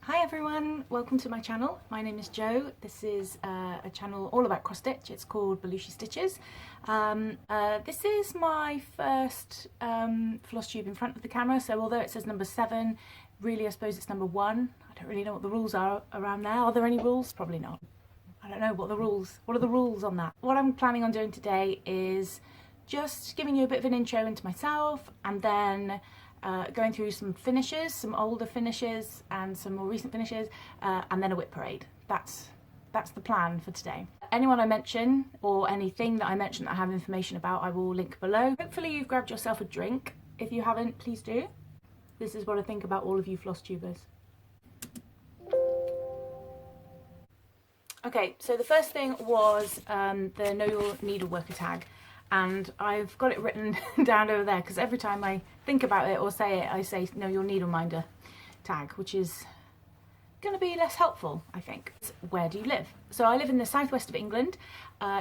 Hi everyone, welcome to my channel. My name is Jo. This is a channel all about cross stitch. It's called Belushi Stitches. This is my first floss tube in front of the camera, so although it says number 7, really I suppose it's number 1. I don't really know what the rules are around there. Are there any rules? Probably not. I don't know what the rules. What are the rules on that? What I'm planning on doing today is just giving you a bit of an intro into myself, and then going through some finishes, some older finishes and some more recent finishes, and then a WIP parade. That's the plan for today. Anyone I mention or anything that I mention that I have information about, I will link below. Hopefully you've grabbed yourself a drink. If you haven't, please do. This is what I think about all of you floss tubers. Okay, so the first thing was the Know Your Needleworker tag. And I've got it written down over there because every time I think about it or say it, I say Know Your Needleminder tag, which is going to be less helpful, I think. Where do you live? So I live in the southwest of England,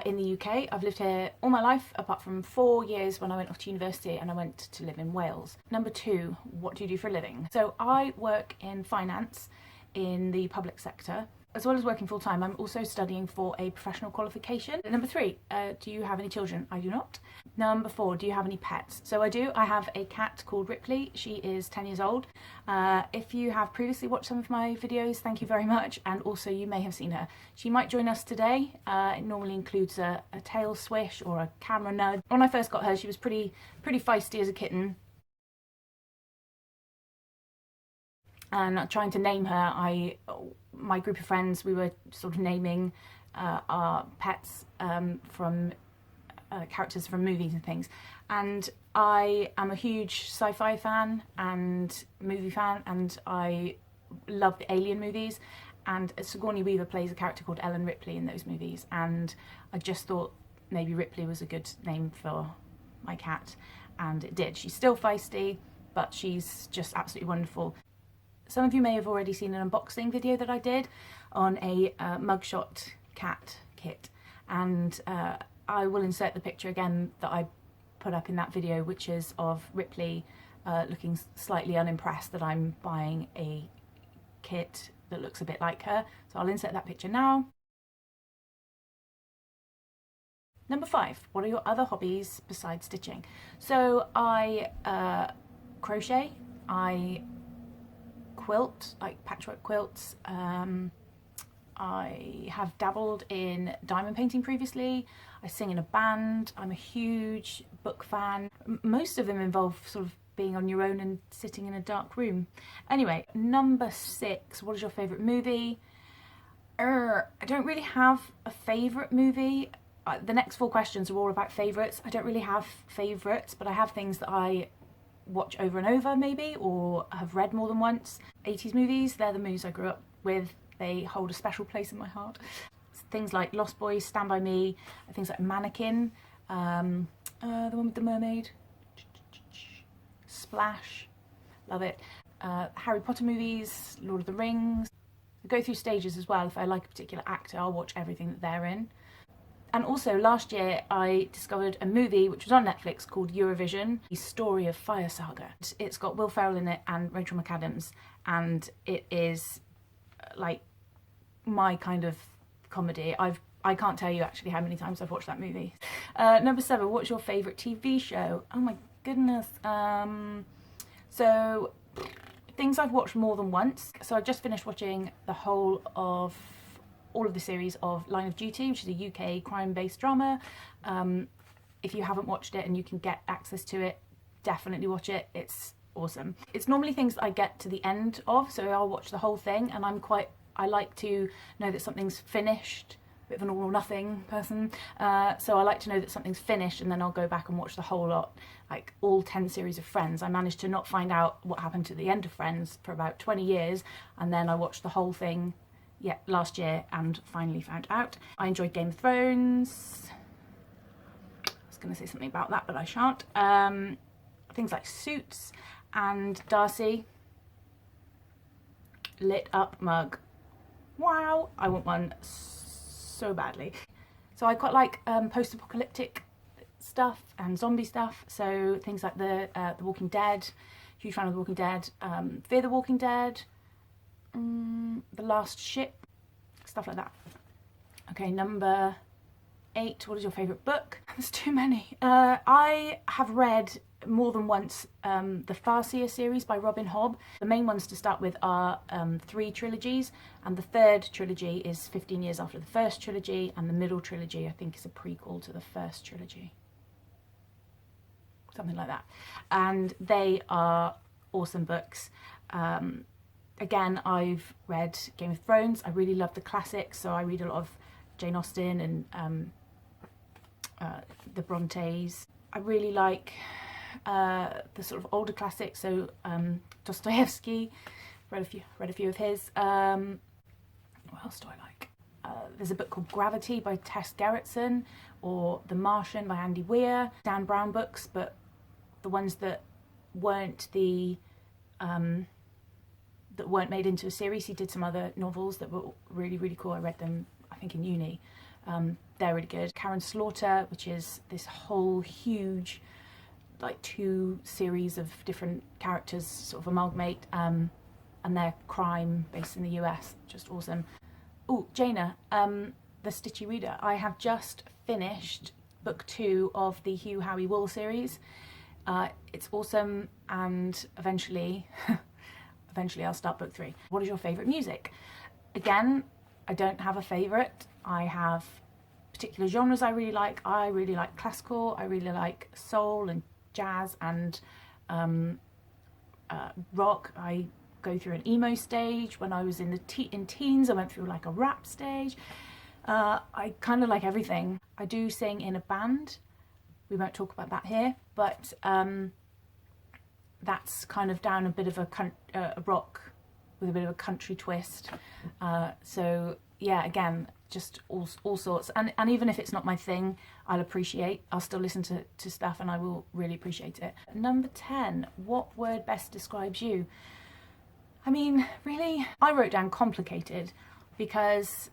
in the UK. I've lived here all my life, apart from 4 years when I went off to university and I went to live in Wales. Number 2, what do you do for a living? So I work in finance in the public sector. As well as working full-time, I'm also studying for a professional qualification. Number 3, do you have any children? I do not. Number 4, do you have any pets? So I do. I have a cat called Ripley. She is 10 years old. If you have previously watched some of my videos, thank you very much. And also you may have seen her. She might join us today. It normally includes a tail swish or a camera nudge. When I first got her, she was pretty feisty as a kitten. And trying to name her, my group of friends, we were sort of naming our pets from characters from movies and things. And I am a huge sci-fi fan and movie fan, and I love the Alien movies. And Sigourney Weaver plays a character called Ellen Ripley in those movies. And I just thought maybe Ripley was a good name for my cat. And it did. She's still feisty, but she's just absolutely wonderful. Some of you may have already seen an unboxing video that I did on a mugshot cat kit, and I will insert the picture again that I put up in that video, which is of Ripley looking slightly unimpressed that I'm buying a kit that looks a bit like her. So I'll insert that picture now. Number 5, what are your other hobbies besides stitching? So I crochet, I quilt, like patchwork quilts. I have dabbled in diamond painting previously. I sing in a band. I'm a huge book fan. Most of them involve sort of being on your own and sitting in a dark room. Anyway, number 6, what is your favourite movie? I don't really have a favourite movie. The next 4 questions are all about favourites. I don't really have favourites, but I have things that I watch over and over maybe, or have read more than once. 80s movies, they're the movies I grew up with. They hold a special place in my heart. Things like Lost Boys, Stand By Me, things like Mannequin, the one with the mermaid, Splash, love it. Harry Potter movies, Lord of the Rings. I go through stages as well. If I like a particular actor, I'll watch everything that they're in. And also last year I discovered a movie which was on Netflix called Eurovision, the story of Fire Saga. It's got Will Ferrell in it and Rachel McAdams, and it is like my kind of comedy. I can't tell you actually how many times I've watched that movie. Number 7, what's your favourite TV show? Oh my goodness. So things I've watched more than once. So I just finished watching the whole of all of the series of Line of Duty, which is a UK crime-based drama. If you haven't watched it and you can get access to it, definitely watch it. It's awesome. It's normally things that I get to the end of, so I'll watch the whole thing, and I like to know that something's finished. A bit of an all or nothing person. So I like to know that something's finished, and then I'll go back and watch the whole lot, like all 10 series of Friends. I managed to not find out what happened to the end of Friends for about 20 years, and then I watched the whole thing last year and finally found out. I enjoyed Game of Thrones. I was going to say something about that, but I shan't. Things like Suits and Darcy. Lit up mug. Wow, I want one so badly. So I quite like post-apocalyptic stuff and zombie stuff. So things like the Walking Dead. Huge fan of The Walking Dead. Fear the Walking Dead. The Last Ship, stuff like that. Okay, number 8, what is your favourite book? There's too many. I have read more than once the Farseer series by Robin Hobb. The main ones to start with are 3 trilogies, and the third trilogy is 15 years after the first trilogy, and the middle trilogy I think is a prequel to the first trilogy. Something like that. And they are awesome books. Again, I've read Game of Thrones. I really love the classics, so I read a lot of Jane Austen and the Brontes. I really like the sort of older classics, so Dostoevsky, read a few of his. What else do I like? There's a book called Gravity by Tess Gerritsen, or The Martian by Andy Weir. Dan Brown books, but the ones that weren't that weren't made into a series. He did some other novels that were really, really cool. I read them, I think, in uni. They're really good. Karen Slaughter, which is this whole huge, like 2 series of different characters sort of amalgamate, and they're crime based in the US, just awesome. Oh, Jaina, the Stitchy Reader. I have just finished book 2 of the Hugh Howey Wool series. It's awesome, and eventually I'll start book 3. What is your favourite music? Again, I don't have a favourite. I have particular genres I really like. I really like classical, I really like soul and jazz and rock. I go through an emo stage. When I was in teens, I went through like a rap stage. I kind of like everything. I do sing in a band. We won't talk about that here, but that's kind of down a bit of a rock with a bit of a country twist. So yeah, again, just all sorts. And even if it's not my thing, I'll still listen to stuff, and I will really appreciate it. Number 10, what word best describes you? I mean, really, I wrote down complicated because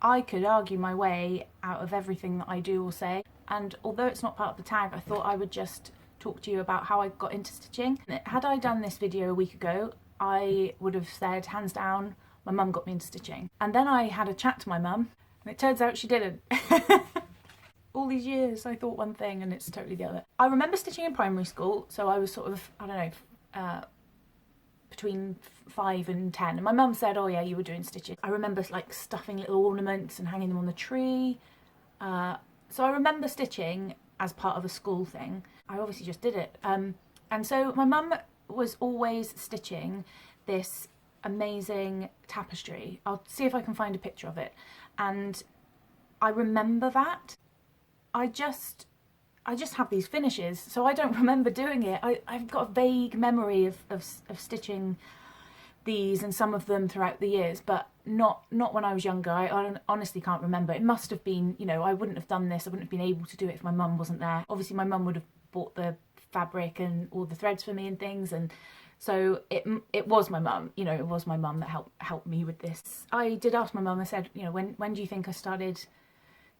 I could argue my way out of everything that I do or say. And although it's not part of the tag, I thought I would just talk to you about how I got into stitching. Had I done this video a week ago, I would have said, hands down, my mum got me into stitching. And then I had a chat to my mum, and it turns out she didn't. All these years I thought one thing and it's totally the other. I remember stitching in primary school, so I was sort of, I don't know, between 5 and 10, and my mum said, oh yeah, you were doing stitches. I remember like stuffing little ornaments and hanging them on the tree. So I remember stitching as part of a school thing. I obviously just did it. And so my mum was always stitching this amazing tapestry. I'll see if I can find a picture of it. And I remember that. I just have these finishes, so I don't remember doing it. I've got a vague memory of stitching these and some of them throughout the years, but not when I was younger. I honestly can't remember. It must have been, you know, I wouldn't have done this, I wouldn't have been able to do it if my mum wasn't there. Obviously my mum would have bought the fabric and all the threads for me and things, and so it was my mum, you know, it was my mum that helped me with this. I did ask my mum, I said, you know, when do you think I started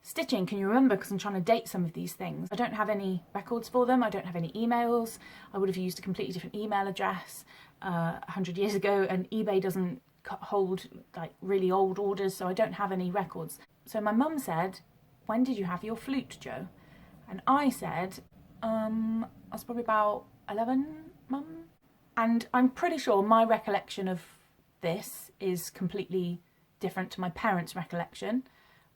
stitching? Can you remember? Because I'm trying to date some of these things. I don't have any records for them. I don't have any emails. I would have used a completely different email address 100 years ago, and eBay doesn't hold like really old orders, so I don't have any records. So my mum said, when did you have your flute, Jo? And I said, I was probably about 11, Mum. And I'm pretty sure my recollection of this is completely different to my parents' recollection,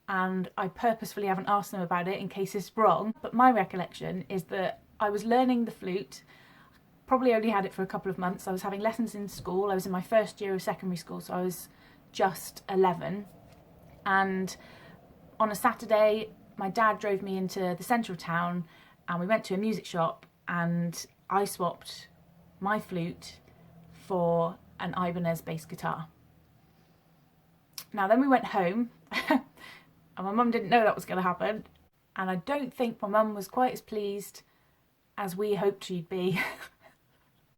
and I purposefully haven't asked them about it in case it's wrong, but my recollection is that I was learning the flute, probably only had it for a couple of months. I was having lessons in school. I was in my first year of secondary school, so I was just 11, and on a Saturday my dad drove me into the centre of town and we went to a music shop, and I swapped my flute for an Ibanez bass guitar. Now then we went home and my mum didn't know that was going to happen, and I don't think my mum was quite as pleased as we hoped she'd be.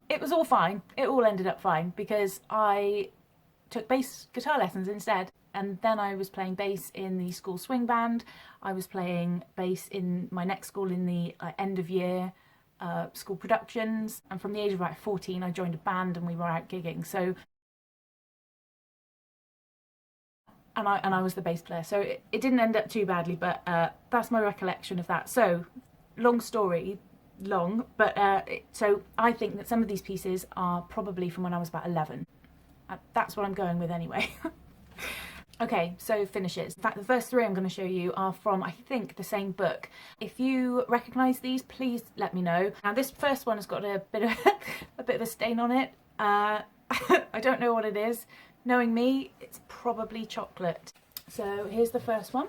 It was all fine, it all ended up fine, because I took bass guitar lessons instead, and then I was playing bass in the school swing band. I was playing bass in my next school in the end of year school productions, and from the age of about 14 I joined a band and we were out gigging. So and I was the bass player, so it didn't end up too badly, but that's my recollection of that. So long story, but so I think that some of these pieces are probably from when I was about 11. That's what I'm going with anyway. Okay, so finishes. In fact, the first three I'm going to show you are from, I think, the same book. If you recognise these, please let me know. Now, this first one has got a bit of a stain on it. I don't know what it is. Knowing me, it's probably chocolate. So here's the first one.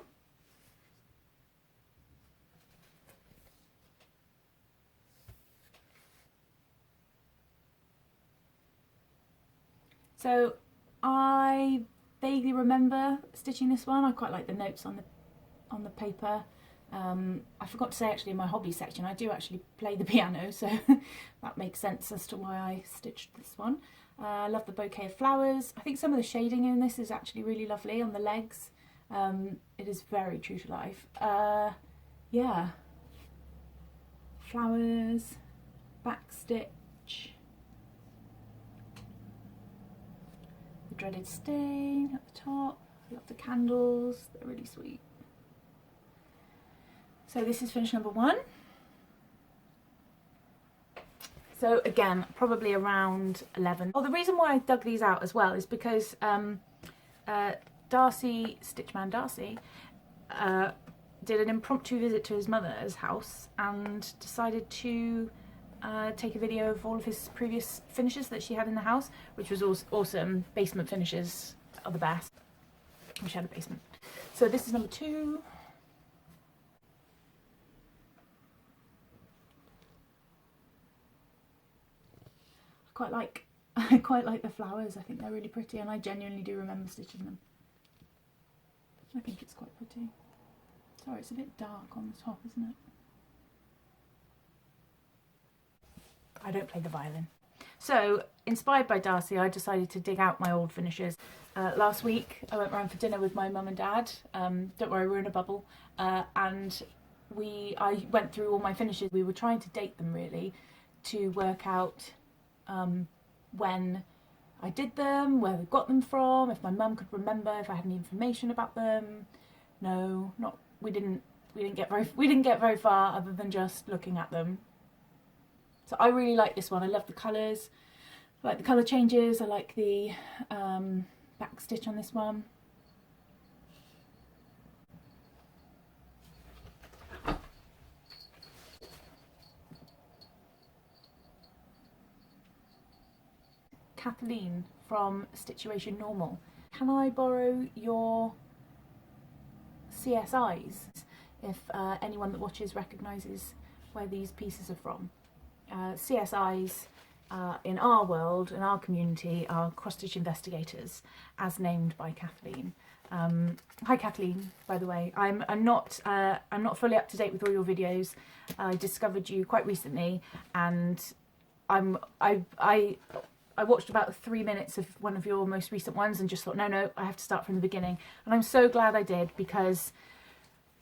So I vaguely remember stitching this one. I quite like the notes on the paper. I forgot to say actually in my hobby section I do actually play the piano, so that makes sense as to why I stitched this one. I love the bouquet of flowers. I think some of the shading in this is actually really lovely on the legs. It is very true to life. Yeah, flowers, back stitch, the dreaded stain at the top. I love the candles, they're really sweet. So this is finish number 1. So again, probably around 11. Oh, the reason why I dug these out as well is because Darcy, Stitchman Darcy, did an impromptu visit to his mother's house and decided to take a video of all of his previous finishes that she had in the house, which was awesome. Basement finishes are the best. She had a basement. So this is number 2. I quite like the flowers. I think they're really pretty, and I genuinely do remember stitching them. I think it's quite pretty. Sorry, it's a bit dark on the top, isn't it? I don't play the violin. So, inspired by Darcy, I decided to dig out my old finishes. Last week I went round for dinner with my mum and dad. Don't worry, we're in a bubble. And I went through all my finishes. We were trying to date them really to work out when I did them, where we got them from, if my mum could remember, if I had any information about them. No, we didn't get very far other than just looking at them. So I really like this one. I love the colours, I like the colour changes, I like the back stitch on this one. Kathleen from Situation Normal. Can I borrow your CSIs if anyone that watches recognises where these pieces are from? CSIs in our world, in our community, are cross-stitch investigators, as named by Kathleen. Hi Kathleen, by the way. I'm not fully up to date with all your videos. I discovered you quite recently, and I watched about 3 minutes of one of your most recent ones and just thought, no, I have to start from the beginning. And I'm so glad I did, because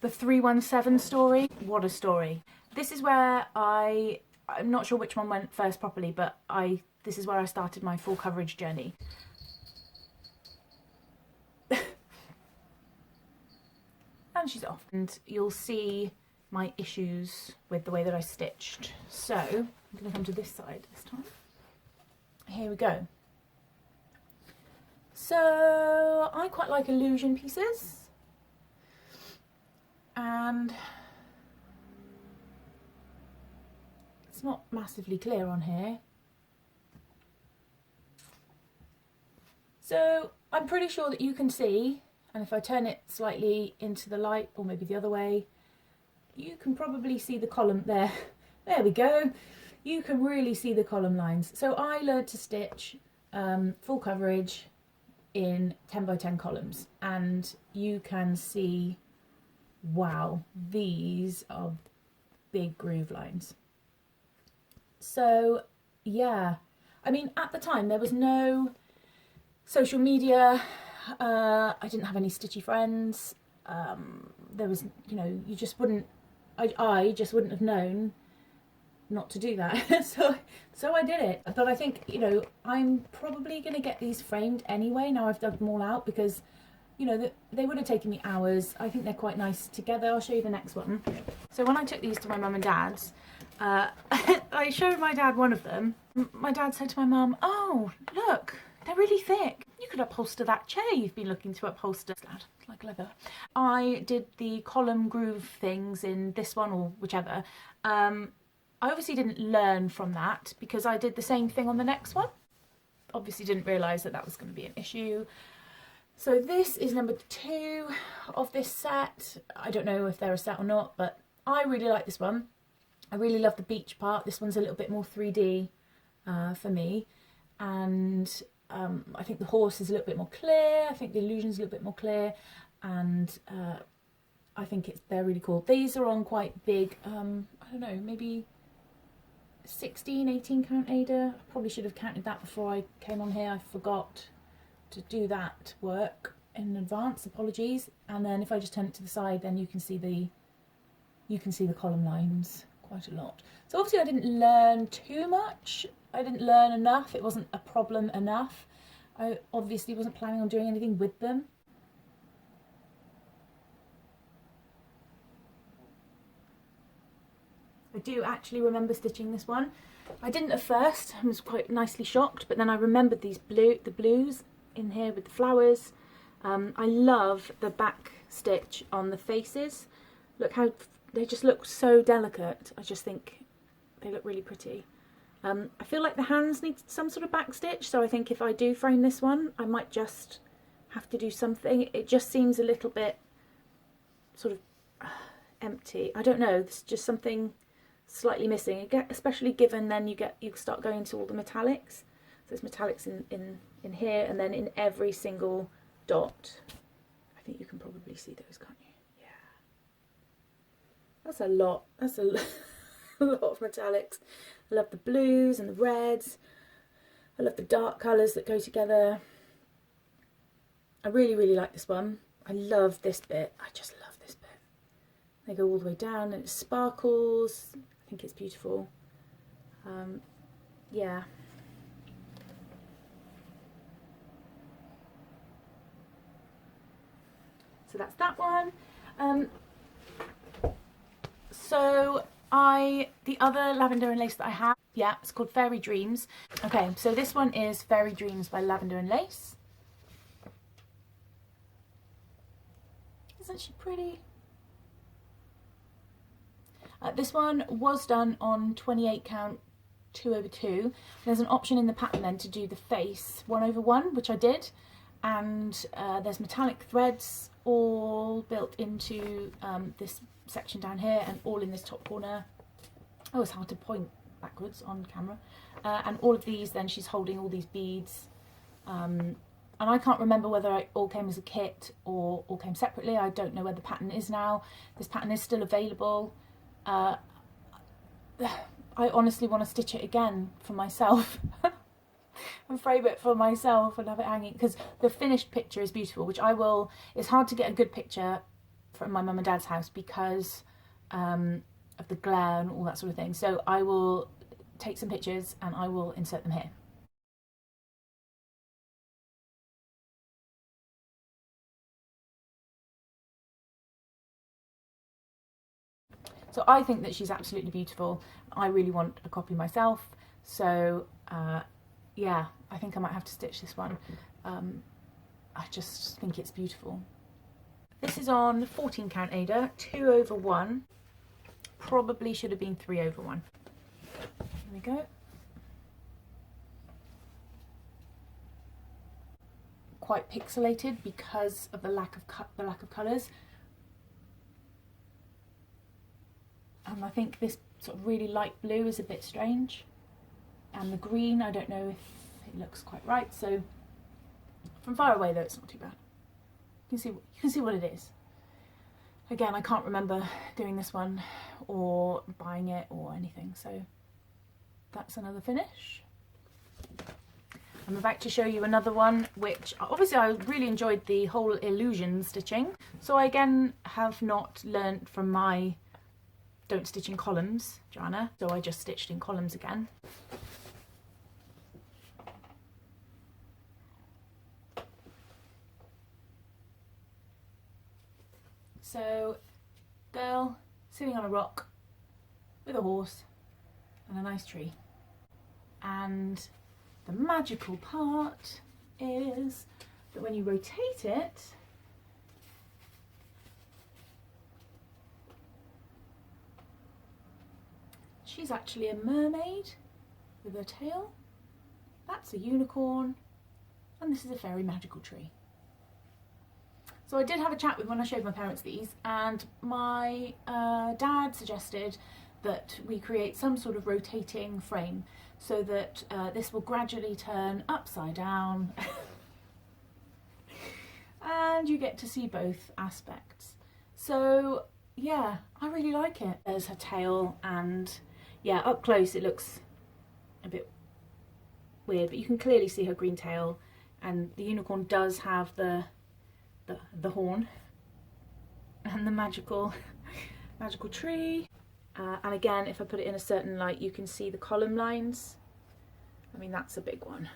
the 317 story, what a story. This is where I'm not sure which one went first properly, but this is where I started my full coverage journey. And she's off. And you'll see my issues with the way that I stitched. So I'm going to come to this side this time. Here we go. So I quite like illusion pieces, and it's not massively clear on here. So I'm pretty sure that you can see, and if I turn it slightly into the light, or maybe the other way, you can probably see the column there. There we go. You can really see the column lines. So I learned to stitch full coverage in 10 by 10 columns, and you can see, wow, these are big groove lines. So yeah, I mean, at the time there was no social media, I didn't have any stitchy friends, there was, you know, you just wouldn't, I just wouldn't have known not to do that. so I did it. But I think, you know, I'm probably going to get these framed anyway now I've dug them all out, because you know, they would have taken me hours. I think they're quite nice together. I'll show you the next one. So when I took these to my mum and dad's, I showed my dad one of them. My dad said to my mum, "Oh, look, they're really thick. You could upholster that chair you've been looking to upholster." It's like leather. I did the column groove things in this one or whichever. I obviously didn't learn from that because I did the same thing on the next one. Obviously didn't realise that that was going to be an issue. So this is number 2 of this set. I don't know if they're a set or not, but I really like this one. I really love the beach part. This one's a little bit more 3D for me. And I think the horse is a little bit more clear. I think the illusion's a little bit more clear. And I think they're really cool. These are on quite big, I don't know, maybe 16, 18 count Ada. I probably should have counted that before I came on here. I forgot to do that work in advance, apologies. And then if I just turn it to the side, then you can see the column lines quite a lot. So obviously I didn't learn too much. I didn't learn enough. It wasn't a problem enough. I obviously wasn't planning on doing anything with them. I do actually remember stitching this one. I didn't at first. I was quite nicely shocked, but then I remembered the blues in here with the flowers. I love the back stitch on the faces. Look how they just look so delicate. I just think they look really pretty. I feel like the hands need some sort of back stitch, so I think if I do frame this one, I might just have to do something. It just seems a little bit sort of empty. I don't know, there's just something slightly missing, especially given then you start going to all the metallics. So there's metallics in here, and then in every single dot. I think you can probably see those, can't you? Yeah. That's a lot. That's a lot of metallics. I love the blues and the reds. I love the dark colours that go together. I really, really like this one. I love this bit. I just love this bit. They go all the way down and it sparkles. I think it's beautiful. Yeah. So that's that one. So the other Lavendar and Lace that I have, yeah, it's called Fairy Dreams. Okay, so this one is Fairy Dreams by Lavendar and Lace. Isn't she pretty? This one was done on 28 count 2/2. There's an option in the pattern then to do the face 1/1, which I did, and there's metallic threads all built into this section down here and all in this top corner. Oh, it's hard to point backwards on camera. And all of these, then she's holding all these beads. And I can't remember whether it all came as a kit or all came separately. I don't know where the pattern is now. This pattern is still available. I honestly want to stitch it again for myself and frame it for myself and have it hanging, because the finished picture is beautiful, which I will. It's hard to get a good picture from my mum and dad's house because of the glare and all that sort of thing. So I will take some pictures and I will insert them here. So I think that she's absolutely beautiful. I really want a copy myself. So yeah, I think I might have to stitch this one. I just think it's beautiful. This is on 14 count Ada, 2/1. Probably should have been 3/1. Here we go. Quite pixelated because of the lack of colours. And I think this sort of really light blue is a bit strange, and the green, I don't know if it looks quite right. So from far away though, it's not too bad. You can see what it is. Again, I can't remember doing this one or buying it or anything, so that's another finish. I'm about to show you another one, which obviously I really enjoyed the whole illusion stitching. So I again have not learnt from my don't stitch in columns, Joanna, so I just stitched in columns again. So, girl sitting on a rock with a horse and a nice tree. And the magical part is that when you rotate it, she's actually a mermaid with her tail. That's a unicorn, and this is a fairy magical tree. So I did have a chat with when I showed my parents these, and my dad suggested that we create some sort of rotating frame so that this will gradually turn upside down and you get to see both aspects. So yeah, I really like it. There's her tail, and yeah, up close it looks a bit weird, but you can clearly see her green tail, and the unicorn does have the horn and the magical tree. And again, if I put it in a certain light, you can see the column lines. I mean, that's a big one.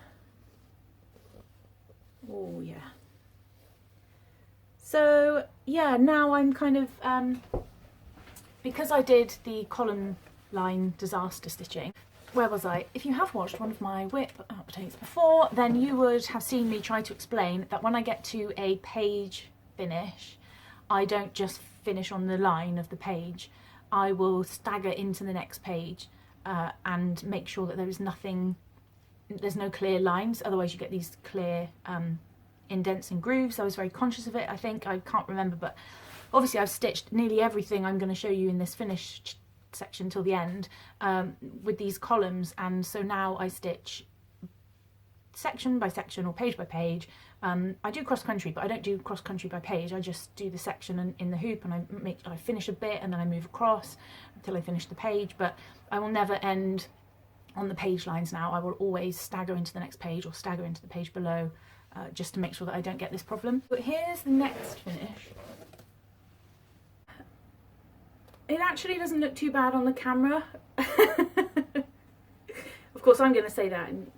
Oh yeah. So yeah, now I'm kind of, because I did the column line disaster stitching, where was I? If you have watched one of my WIP updates before, then you would have seen me try to explain that when I get to a page finish, I don't just finish on the line of the page. I will stagger into the next page and make sure that there is nothing, there's no clear lines, otherwise you get these clear indents and grooves. I was very conscious of it, I think. I can't remember, but obviously I've stitched nearly everything I'm going to show you in this finished section till the end with these columns, and so now I stitch section by section or page by page. I do cross country, but I don't do cross country by page. I just do the section in the hoop, and I finish a bit and then I move across until I finish the page. But I will never end on the page lines now. I will always stagger into the next page or stagger into the page below, just to make sure that I don't get this problem. But here's the next finish. It actually doesn't look too bad on the camera. Of course I'm going to say that and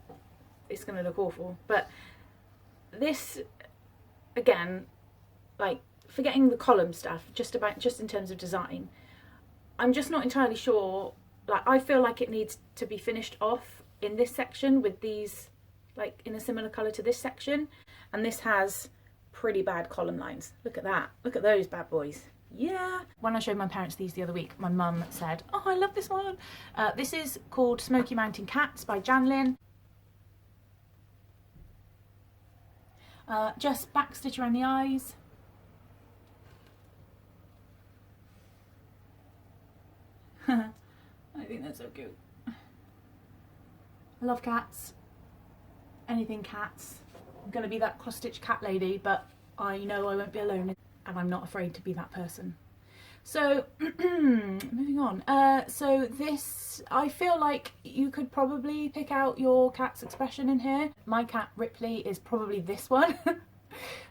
it's going to look awful, but this, again, like, forgetting the column stuff, just in terms of design, I'm just not entirely sure. Like, I feel like it needs to be finished off in this section with these, like, in a similar colour to this section, and this has pretty bad column lines. Look at that, look at those bad boys. Yeah. When I showed my parents these the other week, my mum said, oh, I love this one. This is called Smoky Mountain Cats by Janlynn. Just back stitch around the eyes. I think that's so cute. I love cats. Anything cats. I'm going to be that cross-stitch cat lady, but I know I won't be alone, and I'm not afraid to be that person. So, moving on. So this, I feel like you could probably pick out your cat's expression in here. My cat Ripley is probably this one.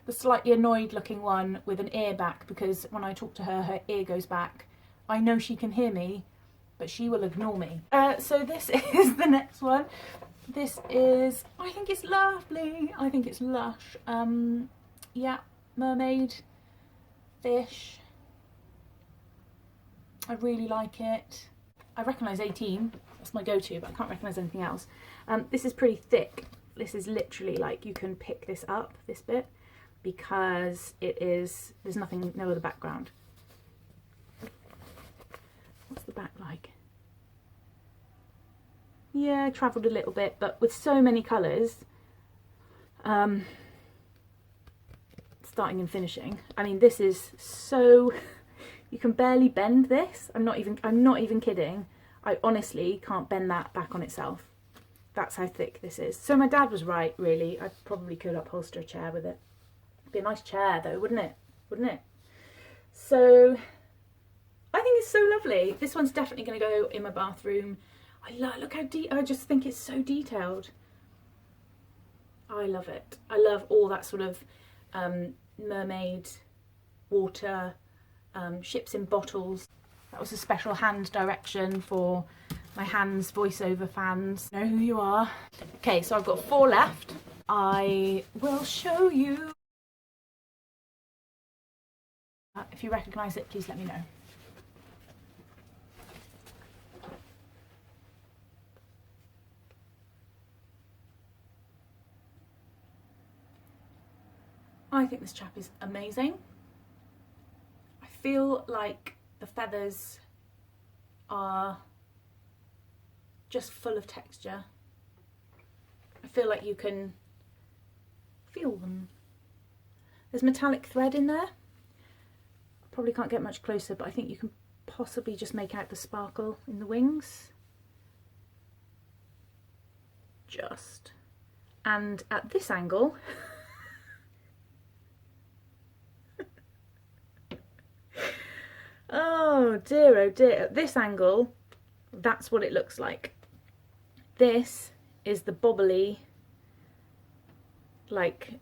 The slightly annoyed looking one with an ear back, because when I talk to her, her ear goes back. I know she can hear me, but she will ignore me. So this is the next one. This is, I think it's lovely. I think it's lush. Yeah, mermaid, fish. I really like it. I recognise 18, that's my go-to, but I can't recognise anything else. This is pretty thick. This is literally like, you can pick this up, this bit, because it is, there's nothing, no other background. What's the back like? Yeah, I travelled a little bit, but with so many colours, starting and finishing, I mean, this is so, you can barely bend this. I'm not even kidding. I honestly can't bend that back on itself. That's how thick this is. So my dad was right, really. I probably could upholster a chair with it. It'd be a nice chair though, wouldn't it? Wouldn't it? So I think it's so lovely. This one's definitely going to go in my bathroom. Look how I just think it's so detailed. I love it. I love all that sort of mermaid, water, ships in bottles. That was a special hand direction for my hands voiceover fans. Know who you are. Okay, so I've got 4 left. I will show you. If you recognise it, please let me know. I think this chap is amazing. I feel like the feathers are just full of texture. I feel like you can feel them. There's metallic thread in there. Probably can't get much closer, but I think you can possibly just make out the sparkle in the wings. Just. And at this angle, oh dear, at this angle, that's what it looks like. This is the bobbly, like,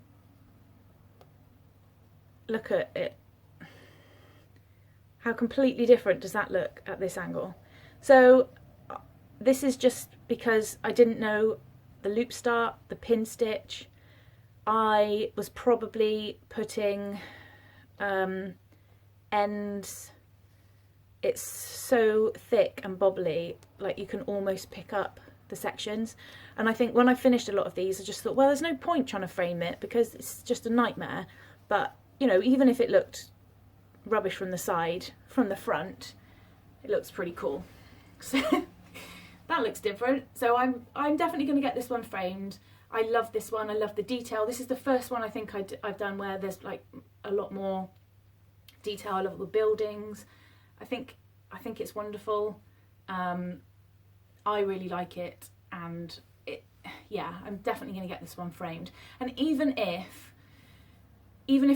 look at it. How completely different does that look at this angle? So this is just because I didn't know the loop start, the pin stitch. I was probably putting ends. It's so thick and bobbly, like you can almost pick up the sections. And I think when I finished a lot of these, I just thought, well, there's no point trying to frame it because it's just a nightmare. But, you know, even if it looked rubbish from the side, from the front, it looks pretty cool. So that looks different. So I'm definitely going to get this one framed. I love this one. I love the detail. This is the first one I think I've done where there's like a lot more detail. I love the buildings. I think it's wonderful. I really like it, and yeah, I'm definitely going to get this one framed. And even if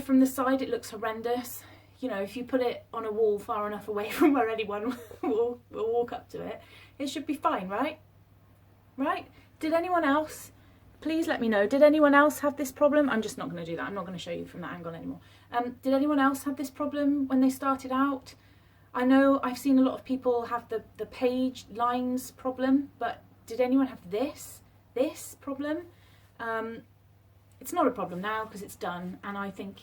from the side it looks horrendous, you know, if you put it on a wall far enough away from where anyone will walk up to it, it should be fine, right? Right? Did anyone else, please let me know, did anyone else have this problem? I'm just not going to do that. I'm not going to show you from that angle anymore. Did anyone else have this problem when they started out? I know I've seen a lot of people have the page lines problem, but did anyone have this problem? It's not a problem now because it's done, and I think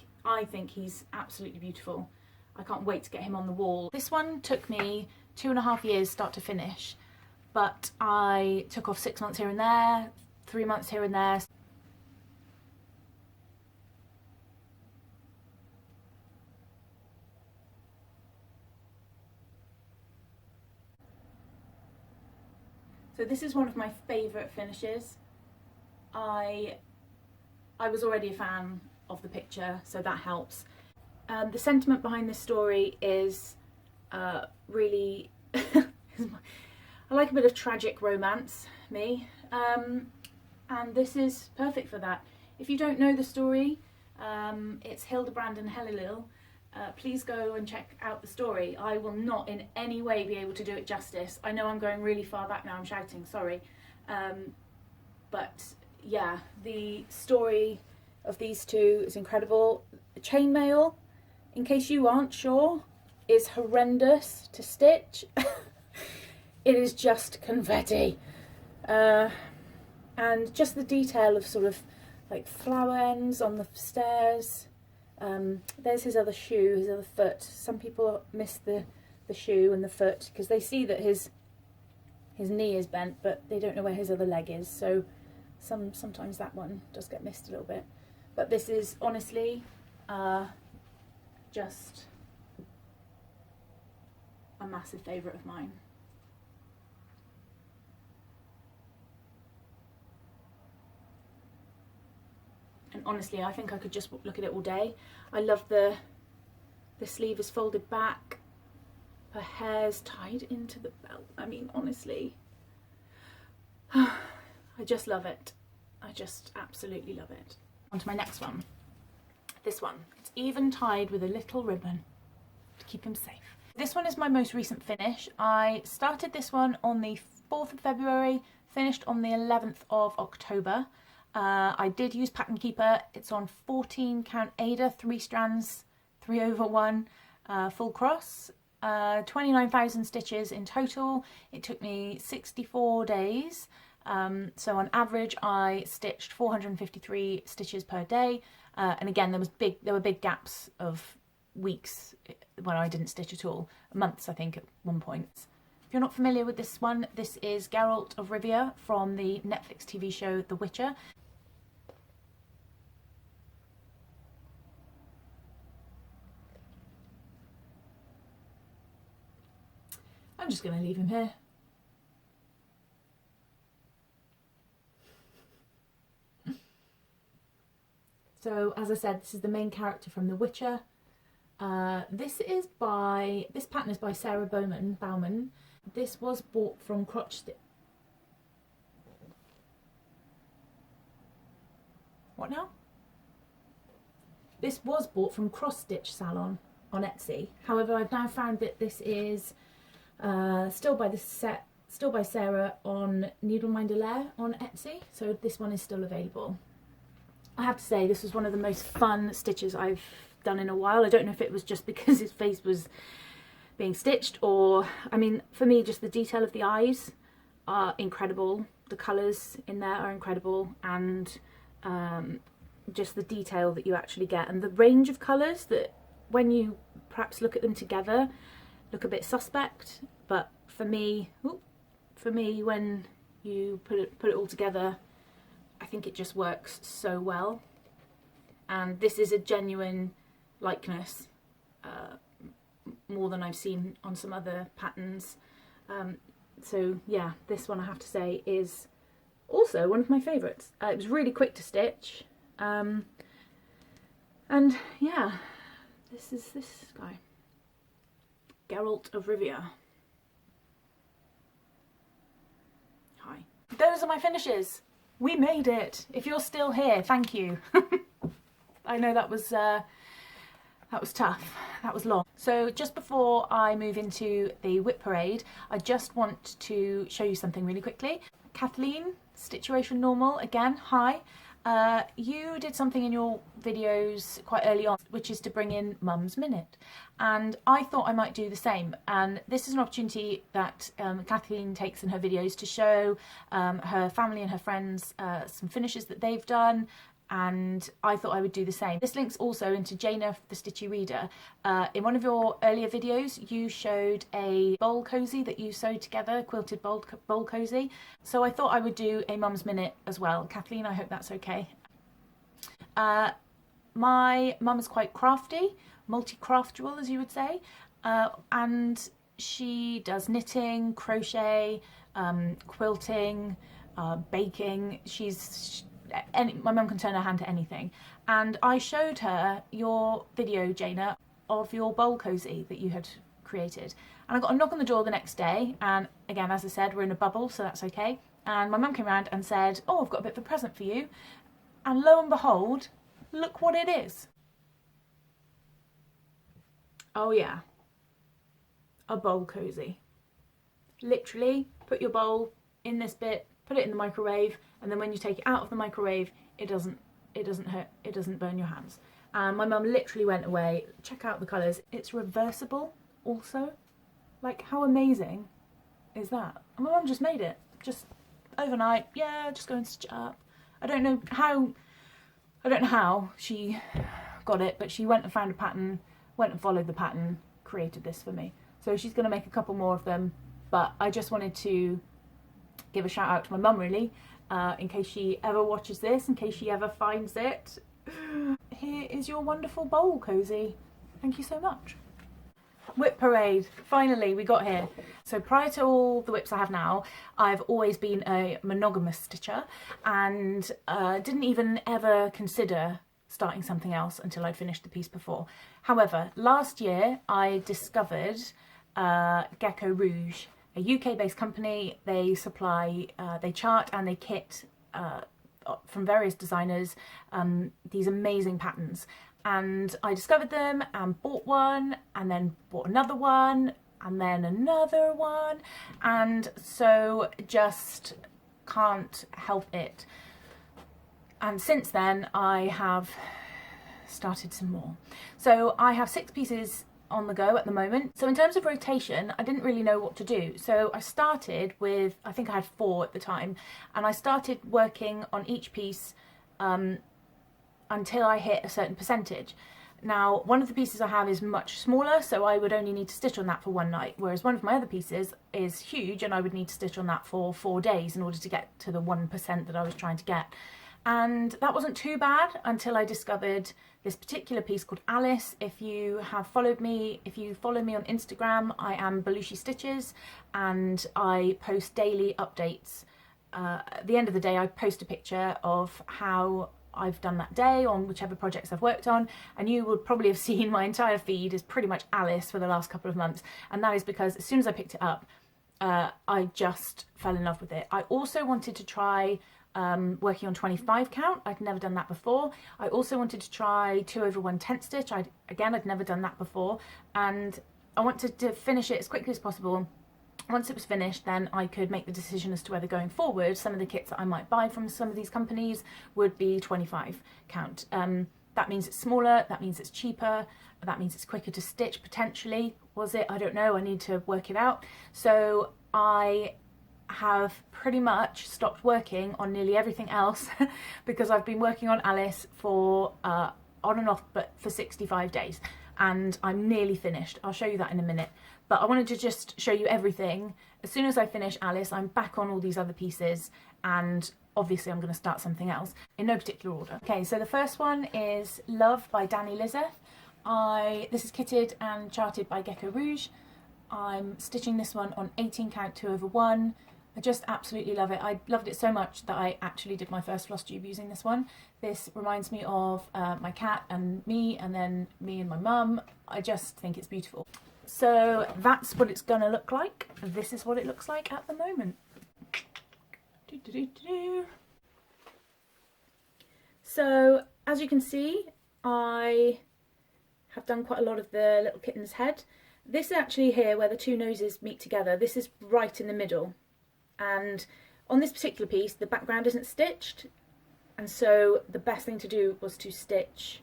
he's absolutely beautiful. I can't wait to get him on the wall. This one took me 2.5 years start to finish, but I took off 6 months here and there, 3 months here and there. So this is one of my favourite finishes. I was already a fan of the picture, so that helps. The sentiment behind this story is really I like a bit of tragic romance, me, and this is perfect for that. If you don't know the story, it's Hildebrand and Helilil. Please go and check out the story. I will not in any way be able to do it justice. I know I'm going really far back now, I'm shouting, sorry. But yeah, the story of these two is incredible. The chainmail, in case you aren't sure, is horrendous to stitch. It is just confetti. And just the detail of sort of like flower ends on the stairs. There's his other shoe, his other foot. Some people miss the shoe and the foot because they see that his knee is bent, but they don't know where his other leg is. So sometimes that one does get missed a little bit. But this is honestly just a massive favourite of mine. And honestly, I think I could just look at it all day. I love the sleeve is folded back. Her hair's tied into the belt. I mean, honestly, I just love it. I just absolutely love it. On to my next one. This one. It's even tied with a little ribbon to keep him safe. This one is my most recent finish. I started this one on the 4th of February, finished on the 11th of October. I did use Pattern Keeper. It's on 14 count Ada, 3 strands, 3/1, full cross, 29,000 stitches in total. It took me 64 days. So on average, I stitched 453 stitches per day. And again, there were big gaps of weeks when I didn't stitch at all, months I think at one point. If you're not familiar with this one, this is Geralt of Rivia from the Netflix TV show The Witcher. I'm just going to leave him here. So as I said, this is the main character from The Witcher. This pattern is by Sarah Bauman. This was bought from What now? This was bought from Cross Stitch Salon on Etsy. However, I've now found that this is still by Sarah on Needleminder Lair on Etsy. So this one is still available. I have to say, this was one of the most fun stitches I've done in a while. I don't know if it was just because his face was being stitched, or, I mean, for me, just the detail of the eyes are incredible. The colours in there are incredible, and just the detail that you actually get, and the range of colours that, when you perhaps look at them together, look a bit suspect. But for me, when you put it all together, I think it just works so well. And this is a genuine likeness, more than I've seen on some other patterns. So yeah, this one I have to say is also one of my favourites. It was really quick to stitch, and yeah, this is this guy, Geralt of Rivia. Hi. Those are my finishes. We made it. If you're still here, thank you. I know that was tough. That was long. So just before I move into the WIP parade, I just want to show you something really quickly. Kathleen, Situation Normal, again, hi. You did something in your videos quite early on, which is to bring in Mum's Minute. And I thought I might do the same. And this is an opportunity that Kathleen takes in her videos to show her family and her friends some finishes that they've done. And I thought I would do the same. This links also into Jana the Stitchy Reader. In one of your earlier videos, you showed a bowl cozy that you sewed together, quilted bowl cozy. So I thought I would do a Mum's Minute as well. Kathleen, I hope that's okay. My mum is quite crafty, multi-craftual as you would say, and she does knitting, crochet, quilting, baking. My mum can turn her hand to anything. And I showed her your video, Jana, of your bowl cozy that you had created. And I got a knock on the door the next day, and again, as I said, we're in a bubble, so that's okay. And my mum came around and said, oh, I've got a bit of a present for you. And lo and behold, look what it is. Oh yeah, a bowl cozy. Literally, put your bowl in this bit, put it in the microwave, and then when you take it out of the microwave, it doesn't hurt, it doesn't burn your hands. And my mum literally went away. Check out the colours. It's reversible also. Like, how amazing is that? And my mum just made it, just overnight. Yeah, just go and stitch it up. I don't know how she got it, but she went and found a pattern, went and followed the pattern, created this for me. So she's going to make a couple more of them, but I just wanted to give a shout out to my mum, really, in case she ever watches this, in case she ever finds it. Here is your wonderful bowl cozy. Thank you so much. WIP parade, finally we got here. So prior to all the WIPs I have now, I've always been a monogamous stitcher, and didn't even ever consider starting something else until I'd finished the piece before. However, last year I discovered Gecko Rouge, a UK-based company. They supply, they chart and they kit from various designers these amazing patterns. And I discovered them and bought one, and then bought another one, and then another one, and so just can't help it. And since then I have started some more. So I have 6 pieces on the go at the moment. So in terms of rotation, I didn't really know what to do. So I started with, I think I had 4 at the time, and I started working on each piece until I hit a certain percentage. Now, one of the pieces I have is much smaller, so I would only need to stitch on that for one night, whereas one of my other pieces is huge and I would need to stitch on that for 4 days in order to get to the 1% that I was trying to get. And that wasn't too bad until I discovered this particular piece called Alice. If you follow me on Instagram, I am Belushi Stitches, and I post daily updates. At the end of the day, I post a picture of how I've done that day on whichever projects I've worked on, and you would probably have seen my entire feed is pretty much Alice for the last couple of months, and that is because as soon as I picked it up, I just fell in love with it. I also wanted to try working on 25 count. I'd never done that before. I also wanted to try 2/1 tent stitch. I'd never done that before, and I wanted to finish it as quickly as possible. Once it was finished, then I could make the decision as to whether going forward some of the kits that I might buy from some of these companies would be 25 count. That means it's smaller, that means it's cheaper, that means it's quicker to stitch potentially. Was it? I don't know, I need to work it out. So I have pretty much stopped working on nearly everything else because I've been working on Alice for on and off, but for 65 days, and I'm nearly finished. I'll show you that in a minute, but I wanted to just show you everything. As soon as I finish Alice, I'm back on all these other pieces, and obviously I'm going to start something else in no particular order. Okay, so the first one is Love by Danny Lizeth. This is kitted and charted by Gecko Rouge. I'm stitching this one on 18 count 2/1. I just absolutely love it. I loved it so much that I actually did my first Flosstube using this one. This reminds me of my cat and me, and then me and my mum. I just think it's beautiful. So that's what it's gonna look like. This is what it looks like at the moment. So as you can see, I have done quite a lot of the little kitten's head. This is actually here where the two noses meet together. This is right in the middle. And on this particular piece, the background isn't stitched, and so the best thing to do was to stitch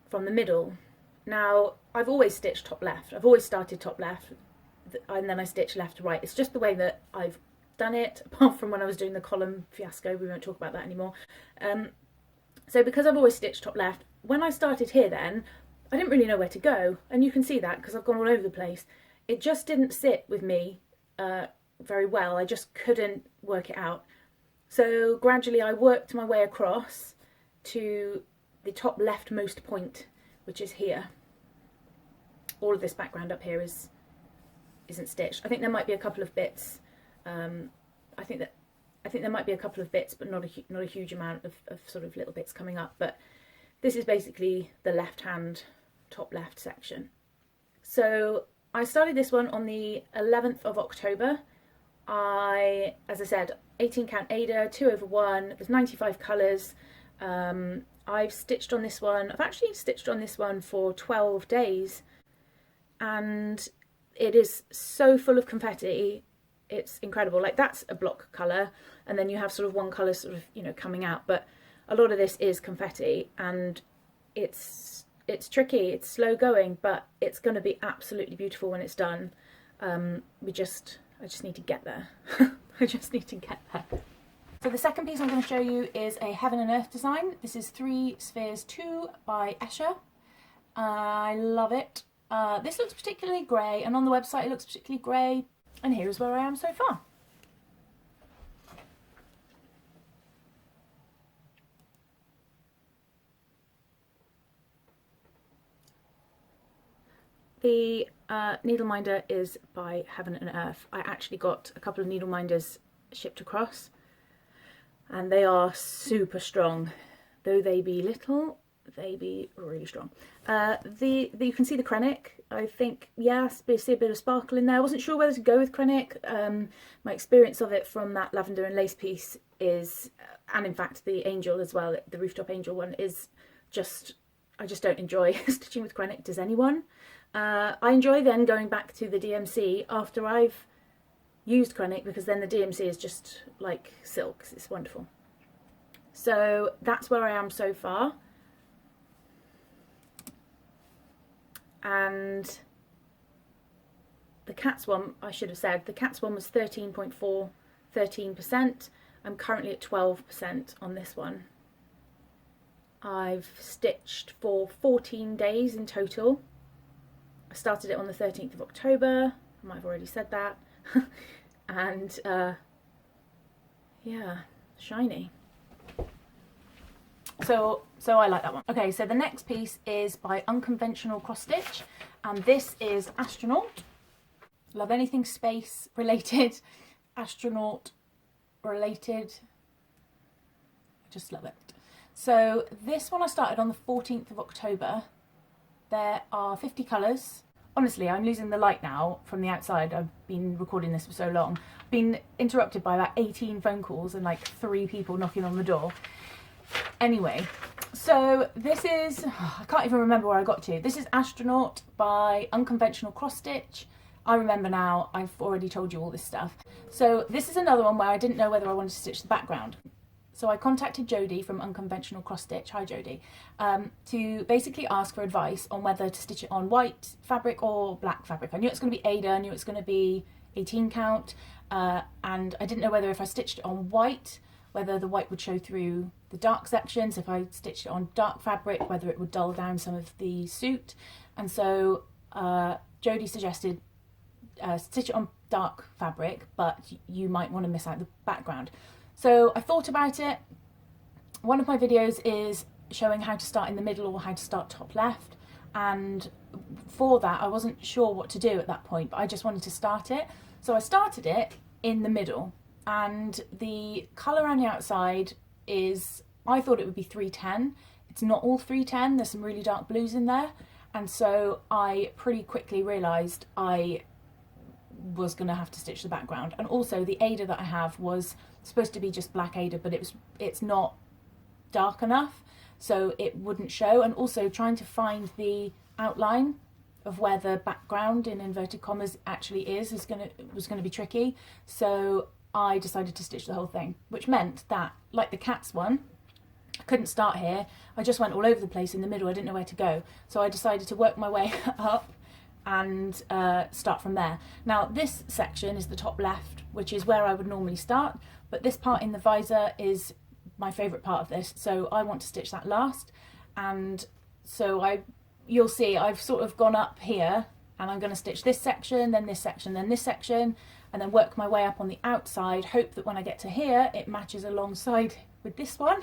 from the middle. Now, I've always stitched top left. I've always started top left, and then I stitch left to right. It's just the way that I've done it, apart from when I was doing the column fiasco. We won't talk about that anymore. So because I've always stitched top left, when I started here then, I didn't really know where to go, and you can see that because I've gone all over the place. It just didn't sit with me very well. I just couldn't work it out. So gradually I worked my way across to the top leftmost point, which is here. All of this background up here isn't stitched. I think there might be a couple of bits. I think there might be a couple of bits, but not a huge amount of sort of little bits coming up. But this is basically the left hand top left section. So I started this one on the 11th of October. As I said, 18 count Ada, 2/1, there's 95 colours. I've stitched on this one, I've actually stitched on this one for 12 days, and it is so full of confetti, it's incredible. Like, that's a block colour, and then you have sort of one colour sort of, you know, coming out, but a lot of this is confetti, and it's tricky, it's slow going, but it's going to be absolutely beautiful when it's done. I just need to get there. I just need to get there. So the second piece I'm going to show you is a Heaven and Earth design. This is 3 Spheres 2 by Escher. I love it. This looks particularly grey, and on the website it looks particularly grey, and here is where I am so far. The needle minder is by Heaven and Earth. I actually got a couple of needle minders shipped across, and they are super strong. Though they be little, they be really strong. You can see the Krennic. I think, yes, we see a bit of sparkle in there. I wasn't sure whether to go with Krennic. My experience of it from that Lavendar and Lace piece is, and in fact the Angel as well, the Rooftop Angel one, is just, I just don't enjoy stitching with Krennic. Does anyone? I enjoy then going back to the DMC after I've used Krennic, because then the DMC is just like silk. It's wonderful. So that's where I am so far. And the Cats one, I should have said, the Cats one was 13.4, 13%. I'm currently at 12% on this one. I've stitched for 14 days in total. I started it on the 13th of October, I might have already said that, and yeah, shiny. So I like that one. Okay, so the next piece is by Unconventional Cross Stitch, and this is Astronaut. Love anything space related, astronaut related, I just love it. So this one I started on the 14th of October. There are 50 colours. Honestly, I'm losing the light now from the outside. I've been recording this for so long. I've been interrupted by about 18 phone calls and like 3 people knocking on the door. Anyway, so this is, I can't even remember where I got to. This is Astronaut by Unconventional Cross Stitch. I remember now, I've already told you all this stuff. So this is another one where I didn't know whether I wanted to stitch the background. So I contacted Jodie from Unconventional Cross Stitch, hi Jodie, to basically ask for advice on whether to stitch it on white fabric or black fabric. I knew it's going to be Ada, I knew it's going to be 18 count, and I didn't know whether if I stitched it on white, whether the white would show through the dark sections, if I stitched it on dark fabric, whether it would dull down some of the suit. And so Jodie suggested stitch it on dark fabric, but you might want to miss out the background. So I thought about it. One of my videos is showing how to start in the middle or how to start top left, and for that I wasn't sure what to do at that point, but I just wanted to start it. So I started it in the middle, and the colour around the outside is, I thought it would be 310. It's not all 310, there's some really dark blues in there, and so I pretty quickly realised I was going to have to stitch the background. And also the Ada that I have was supposed to be just black Ada, but it's not dark enough, so it wouldn't show. And also trying to find the outline of where the background in inverted commas actually was going to be tricky. So I decided to stitch the whole thing, which meant that, like the cats one, I couldn't start here. I just went all over the place in the middle. I didn't know where to go, so I decided to work my way up and start from there. Now this section is the top left, which is where I would normally start, but this part in the visor is my favourite part of this, so I want to stitch that last. And so you'll see I've sort of gone up here, and I'm going to stitch this section, then this section, then this section, and then work my way up on the outside, hope that when I get to here it matches alongside with this one.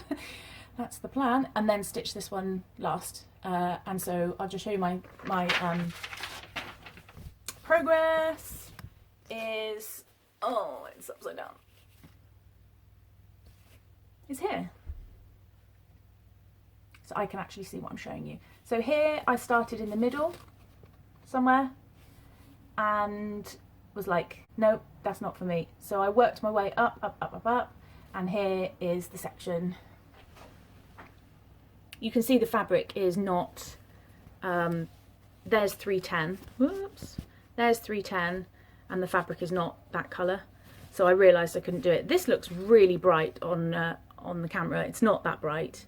That's the plan, and then stitch this one last. And so I'll just show you my progress is, oh, it's upside down. It's here. So I can actually see what I'm showing you. So here I started in the middle somewhere and was like, nope, that's not for me. So I worked my way up, and here is the section. You can see the fabric is not, there's 310, whoops. There's 310, and the fabric is not that colour, so I realised I couldn't do it. This looks really bright on the camera. It's not that bright.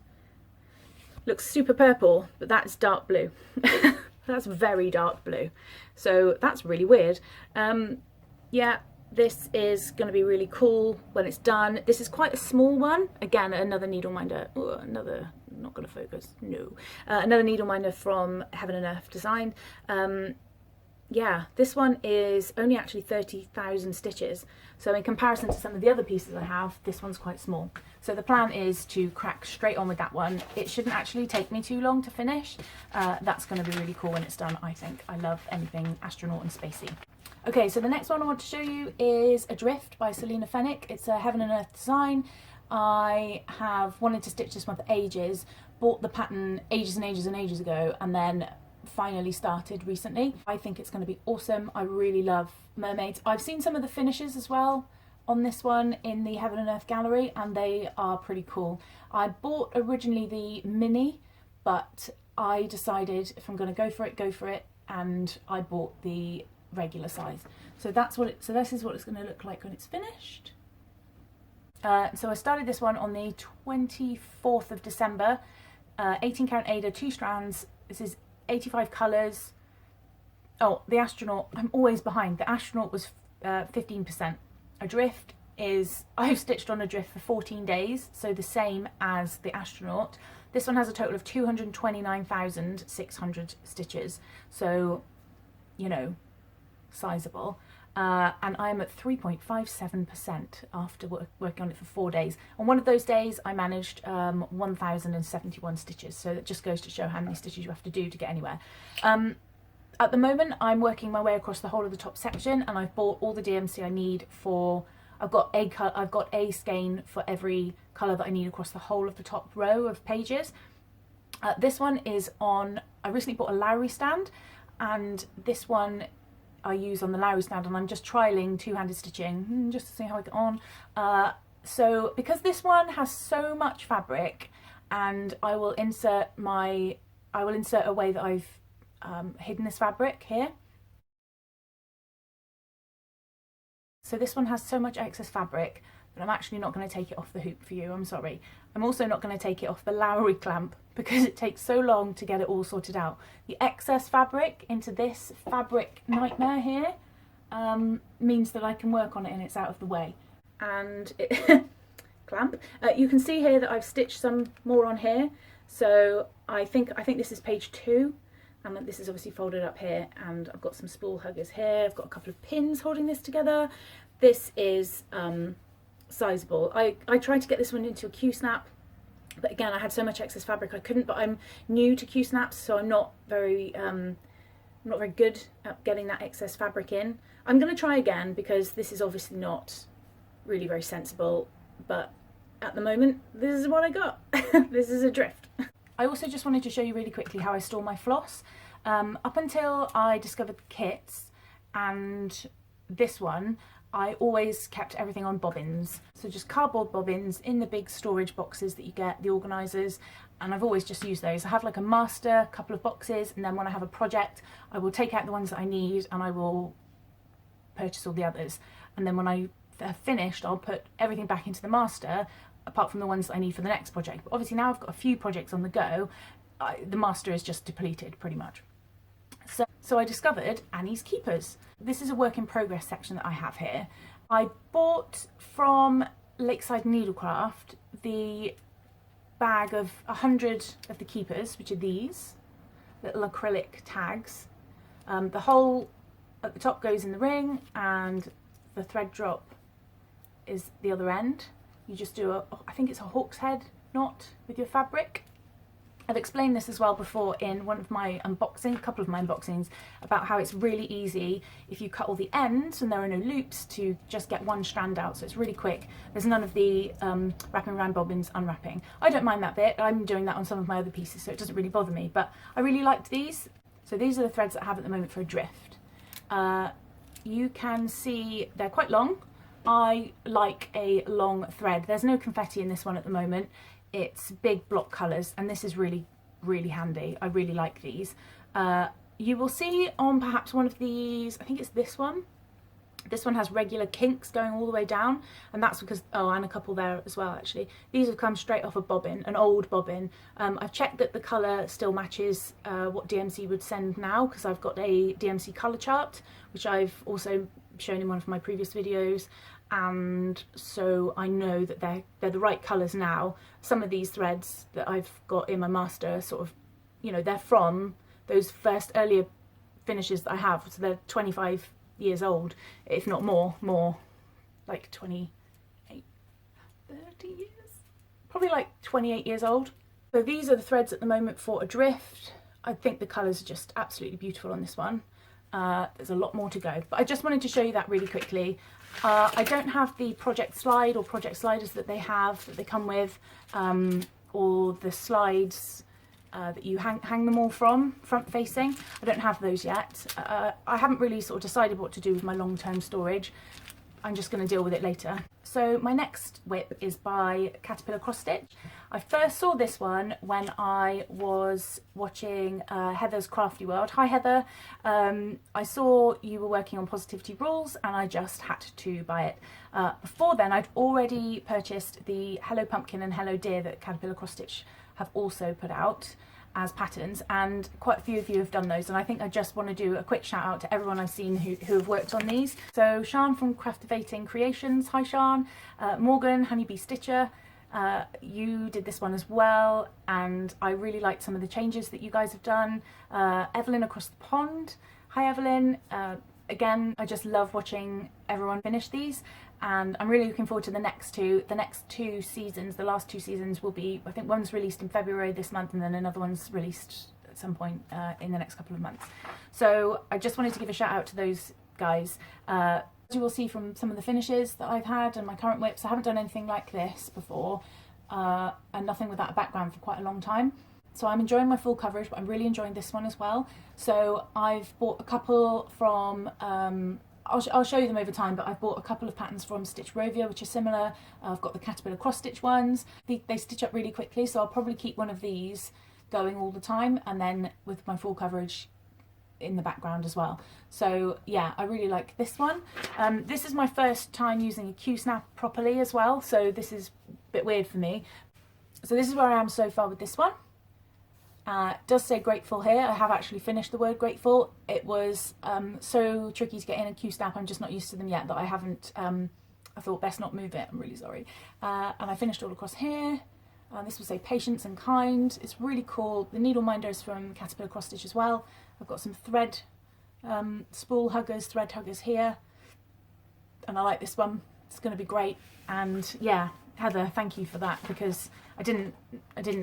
Looks super purple, but that's dark blue. That's very dark blue, so that's really weird. Yeah, this is going to be really cool when it's done. This is quite a small one. Again, another needle minder. Ooh, another, not going to focus. No, another needle minder from Heaven and Earth Design. Yeah, this one is only actually 30,000 stitches. So in comparison to some of the other pieces I have, this one's quite small. So the plan is to crack straight on with that one. It shouldn't actually take me too long to finish. That's going to be really cool when it's done, I think. I love anything astronaut and spacey. Okay, so the next one I want to show you is Adrift by Selena Fennick. It's a Heaven and Earth design. I have wanted to stitch this one for ages, bought the pattern ages and ages and ages ago, and then finally started recently. I think it's going to be awesome. I really love mermaids. I've seen some of the finishes as well on this one in the Heaven and Earth gallery, and they are pretty cool. I bought originally the mini, but I decided if I'm going to go for it, and I bought the regular size. So that's what it, so this is what it's going to look like when it's finished. So I started this one on the 24th of December, 18 count Ada, 2 strands. This is 85 colours. Oh, the astronaut, I'm always behind. The astronaut was 15%. Adrift is, I've stitched on Adrift for 14 days, so the same as the astronaut. This one has a total of 229,600 stitches, so, you know, sizable. And I'm at 3.57% after working on it for 4 days. On one of those days I managed 1,071 stitches, so that just goes to show how many stitches you have to do to get anywhere. At the moment I'm working my way across the whole of the top section, and I've bought all the DMC I need for, I've got a skein for every colour that I need across the whole of the top row of pages. This one is on, I recently bought a Lowry stand, and this one I use on the Lowry stand, and I'm just trialling two-handed stitching just to see how I get on. So because this one has so much fabric, and I will insert a way that I've hidden this fabric here. So this one has so much excess fabric that I'm actually not going to take it off the hoop for you, I'm sorry. I'm also not going to take it off the Lowry clamp because it takes so long to get it all sorted out. The excess fabric into this fabric nightmare here means that I can work on it and it's out of the way. And it clamp. You can see here that I've stitched some more on here. So I think this is page 2. And this is obviously folded up here, and I've got some spool huggers here. I've got a couple of pins holding this together. This is sizable. I tried to get this one into a Q-snap, but again I had so much excess fabric I couldn't. But I'm new to Q-snaps, so I'm not very good at getting that excess fabric in. I'm going to try again because this is obviously not really very sensible, but at the moment this is what I got. This is a drift. I also just wanted to show you really quickly how I store my floss. Up until I discovered the kits and this one, I always kept everything on bobbins. So just cardboard bobbins in the big storage boxes that you get, the organisers, and I've always just used those. I have like a master, couple of boxes, and then when I have a project, I will take out the ones that I need and I will purchase all the others. And then when I have finished, I'll put everything back into the master, apart from the ones that I need for the next project. But obviously now I've got a few projects on the go, the master is just depleted pretty much. So I discovered Annie's Keepers. This is a work in progress section that I have here. I bought from Lakeside Needlecraft the bag of 100 of the keepers, which are these little acrylic tags. The hole at the top goes in the ring and the thread drop is the other end. You just do I think it's a hawk's head knot with your fabric. I've explained this as well before in one of my unboxing, a couple of my unboxings, about how it's really easy if you cut all the ends and there are no loops to just get one strand out, so it's really quick. There's none of the wrapping around bobbins unwrapping. I don't mind that bit, I'm doing that on some of my other pieces so it doesn't really bother me, but I really liked these. So these are the threads that I have at the moment for a drift. You can see they're quite long. I like a long thread. There's no confetti in this one at the moment. It's big block colours, and this is really, really handy. I really like these. You will see on perhaps one of these, I think it's this one. This one has regular kinks going all the way down, and that's because, oh, and a couple there as well actually. These have come straight off a bobbin, an old bobbin. I've checked that the colour still matches what DMC would send now, because I've got a DMC colour chart, which I've also shown in one of my previous videos, and so I know that they're the right colours now. Some of these threads that I've got in my master sort of, you know, they're from those first earlier finishes that I have, so they're 25 years old, if not more, like 28, 30 years? Probably like 28 years old. So these are the threads at the moment for Adrift. I think the colours are just absolutely beautiful on this one. There's a lot more to go, but I just wanted to show you that really quickly. I don't have the project slide or project sliders that they come with, or the slides that you hang them all from, front facing. I don't have those yet. I haven't really sort of decided what to do with my long-term storage. I'm just going to deal with it later. So my next WIP is by Caterpillar Cross Stitch. I first saw this one when I was watching Heather's Crafty World. Hi Heather. I saw you were working on Positivity Rules and I just had to buy it. Before then I'd already purchased the Hello Pumpkin and Hello Deer that Caterpillar Cross Stitch have also put out as patterns, and quite a few of you have done those, and I think I just want to do a quick shout out to everyone I've seen who have worked on these. So Sian from Craftivating Creations, hi Sian, Morgan, Honeybee Stitcher, You did this one as well, and I really liked some of the changes that you guys have done. Evelyn across the pond. Hi Evelyn. Again, I just love watching everyone finish these, and I'm really looking forward to the next two. The next two seasons, the last two seasons will be, I think one's released in February this month, and then another one's released at some point in the next couple of months. So I just wanted to give a shout out to those guys. As you will see from some of the finishes that I've had and my current whips, I haven't done anything like this before, and nothing without a background for quite a long time. So I'm enjoying my full coverage, but I'm really enjoying this one as well. So I've bought a couple from, I'll show you them over time, but I've bought a couple of patterns from Stitch Rovia, which are similar. I've got the caterpillar cross stitch ones. They stitch up really quickly, so I'll probably keep one of these going all the time, and then with my full coverage in the background as well. So yeah, I really like this one. This is my first time using a Q-snap properly as well, so this is a bit weird for me. So this is where I am so far with this one. It does say grateful here. I have actually finished the word grateful. It was so tricky to get in a Q-snap, I'm just not used to them yet, that I haven't, I thought best not move it, I'm really sorry. And I finished all across here. This will say patience and kind. It's really cool. The needle minder is from Caterpillar Cross Stitch as well. I've got some thread spool huggers, thread huggers here, and I like this one. It's going to be great. And yeah, Heather, thank you for that, because I didn't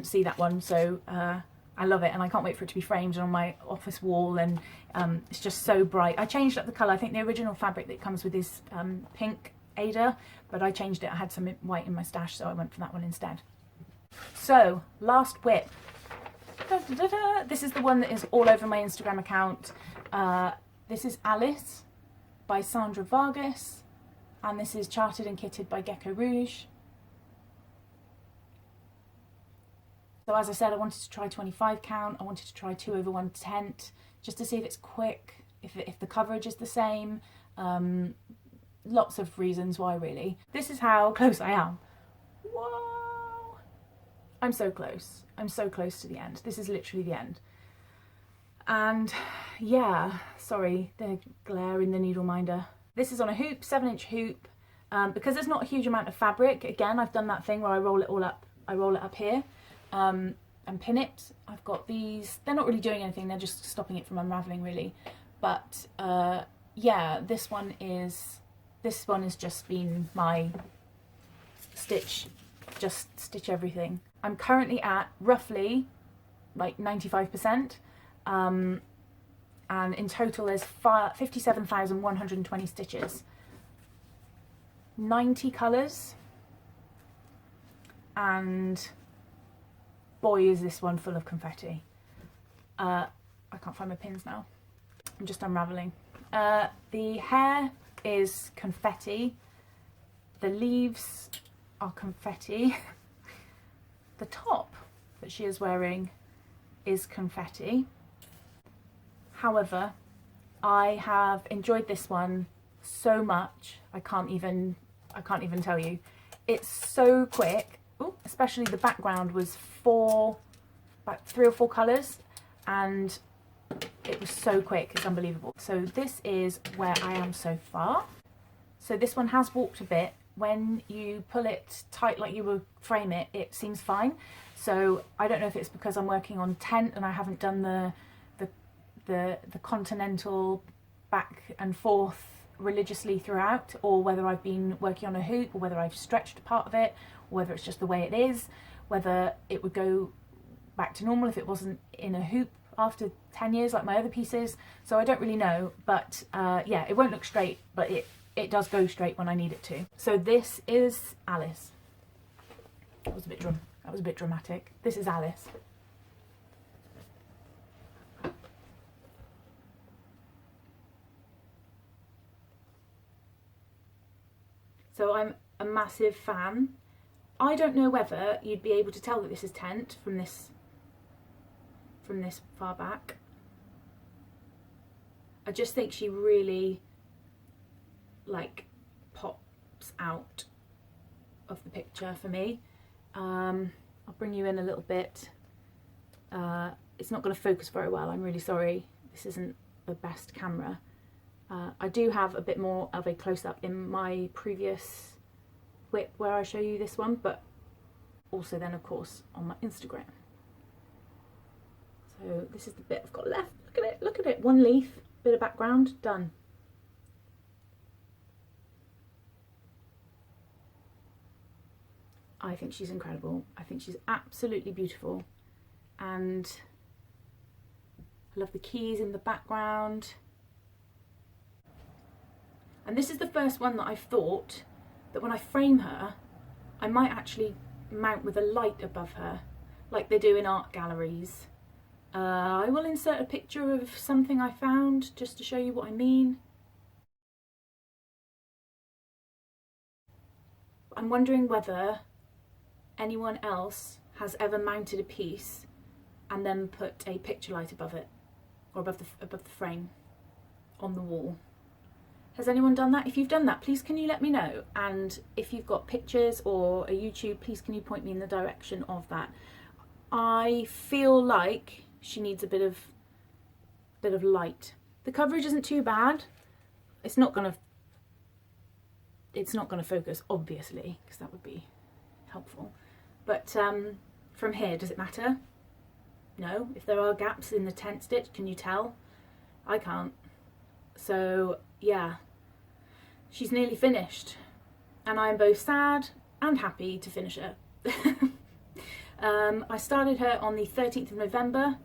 see that one, so I love it, and I can't wait for it to be framed on my office wall, and it's just so bright. I changed up the colour. I think the original fabric that comes with is pink Ada, but I changed it. I had some white in my stash, so I went for that one instead. So, last whip. Da, da, da, da. This is the one that is all over my Instagram account. This is Alice by Sandra Vargas, and this is charted and kitted by Gecko Rouge. So as I said, I wanted to try 25 count, I wanted to try 2/1 tent, just to see if it's quick, if the coverage is the same, lots of reasons why really. This is how close I am. Whoa! I'm so close to the end. This is literally the end. And yeah, sorry, the glare in the needle minder. This is on a hoop, 7-inch hoop, because there's not a huge amount of fabric. Again, I've done that thing where I roll it all up, I roll it up here. And pin it. I've got these, they're not really doing anything, they're just stopping it from unraveling really, but yeah, this one has just been my stitch, just stitch everything. I'm currently at roughly like 95%, and in total there's 57,120 stitches, 90 colours, and boy is this one full of confetti. I can't find my pins now. I'm just unravelling. The hair is confetti. The leaves are confetti. The top that she is wearing is confetti. However, I have enjoyed this one so much, I can't even tell you. It's so quick. Ooh, especially the background was about 3 or 4 colours, and it was so quick, it's unbelievable. So this is where I am so far. So this one has warped a bit. When you pull it tight like you would frame it, it seems fine. So I don't know if it's because I'm working on tent and I haven't done the continental back and forth religiously throughout, or whether I've been working on a hoop, or whether I've stretched a part of it, or whether it's just the way it is, whether it would go back to normal if it wasn't in a hoop after 10 years like my other pieces. So I don't really know, but yeah, it won't look straight, but it does go straight when I need it to. So this is Alice. That was a bit dramatic. This is Alice. So I'm a massive fan. I don't know whether you'd be able to tell that this is tent from this far back. I just think she really like pops out of the picture for me. I'll bring you in a little bit. It's not going to focus very well, I'm really sorry. This isn't the best camera. I do have a bit more of a close-up in my previous whip where I show you this one, but also then of course on my Instagram. So this is the bit I've got left. Look at it, look at it. One leaf, bit of background, done. I think she's incredible. I think she's absolutely beautiful. And I love the keys in the background. And this is the first one that I've thought that when I frame her, I might actually mount with a light above her, like they do in art galleries. I will insert a picture of something I found just to show you what I mean. I'm wondering whether anyone else has ever mounted a piece and then put a picture light above it, or above the frame on the wall. Has anyone done that? If you've done that, please can you let me know? And if you've got pictures or a YouTube, please can you point me in the direction of that? I feel like she needs a bit of light. The coverage isn't too bad. It's not gonna focus, obviously, because that would be helpful. But from here, does it matter? No. If there are gaps in the tent stitch, can you tell? I can't. So yeah, she's nearly finished, and I am both sad and happy to finish her. I started her on the 13th of November,